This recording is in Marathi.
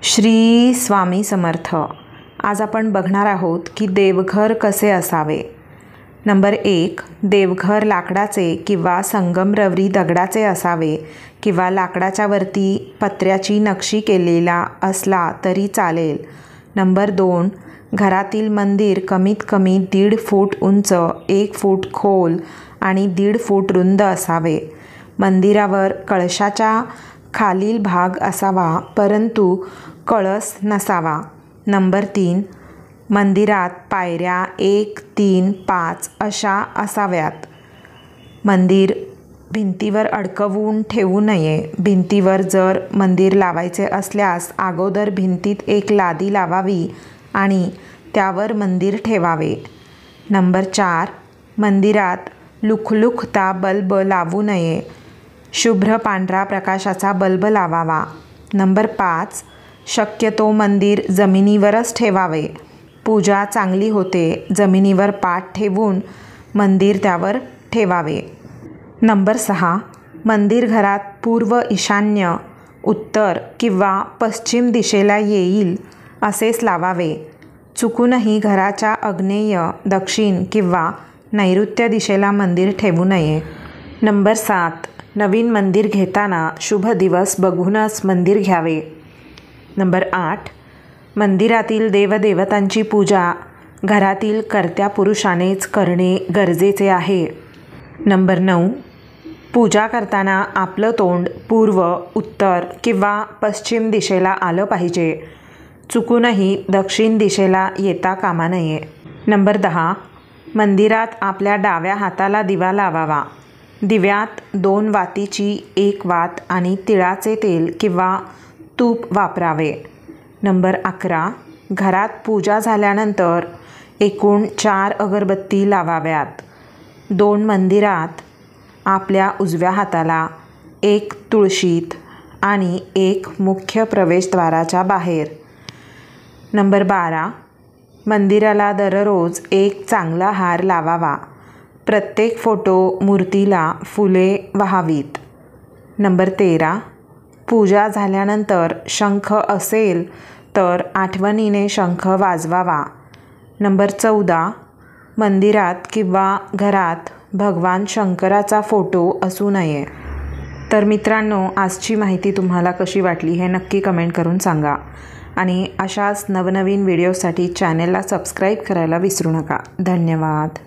श्री स्वामी समर्थ। आज आपण बघणार आहोत की देवघर कसे असावे। नंबर 1, देवघर लाकडाचे किंवा संगमरवरी दगडाचे असावे किंवा लाकडाच्या वरती पत्र्याची नक्षी केलेला असला तरी चालेल। नंबर 2, घरातील मंदिर कमीत कमी 1.5 फूट उंच, 1 फूट खोल आणि 1.5 फूट रुंद असावे। मंदिरावर कळशाच्या खालील भाग असावा परंतु कळस नसावा। नंबर 3, मंदिरात पायऱ्या 1, 3, 5 अशा असाव्यात। मंदिर भिंतीवर अडकवून ठेवू नये। भिंतीवर जर मंदिर लावायचे असल्यास अगोदर भिंतीत एक लादी लावावी आणि त्यावर मंदिर ठेवावे। नंबर 4, मंदिरात लुखलुखता बल्ब लावू नये। शुभ्र पांढरा प्रकाशाचा बल्ब लावावा। नंबर 5, शक्यतो मंदिर जमिनीवरच ठेवावे। पूजा चांगली होते। जमिनीवर पाट ठेवून मंदिर त्यावर ठेवावे। नंबर 6, मंदिर घरात पूर्व, ईशान्य, उत्तर किंवा पश्चिम दिशेला येईल असेच लावावे। चुकूनही घराच्या आग्नेय, दक्षिण किंवा नैऋत्य दिशेला मंदिर ठेवू नये। नंबर 7, नवीन मंदिर घेताना शुभ दिवस बघूनच मंदिर घ्यावे। नंबर 8, मंदिरातील देवदेवतांची पूजा घरातील कर्त्या पुरुषानेच करणे गरजेचे आहे। नंबर 9, पूजा करताना आपलं तोंड पूर्व, उत्तर किंवा पश्चिम दिशेला आलं पाहिजे। चुकूनही दक्षिण दिशेला येता कामा नये। नंबर 10, मंदिरात आपल्या डाव्या हाताला दिवा लावावा। दिव्यात 2 वातीची 1 वात आणि तिळाचे तेल किंवा तूप वापरावे। नंबर 11, घरात पूजा झाल्यानंतर एकूण 4 अगरबत्ती लावाव्यात। 2 मंदिरात आपल्या उजव्या हाताला, 1 तुळशीत आणि 1 मुख्य प्रवेशद्वाराच्या बाहेर। नंबर 12, मंदिराला दररोज एक चांगला हार लावावा। प्रत्येक फोटो मूर्तीला फुले वाहावीत। नंबर 13, पूजा झाल्यानंतर शंख असेल तर आठवणीने शंख वाजवावा। नंबर 14, मंदिरात किंवा घरात भगवान शंकराचा फोटो असू नये। तर मित्रांनो, आजची माहिती तुम्हाला कशी वाटली हे नक्की कमेंट करून सांगा आणि अशाच नवनवीन व्हिडिओसाठी चॅनेलला सबस्क्राईब करायला विसरू नका। धन्यवाद।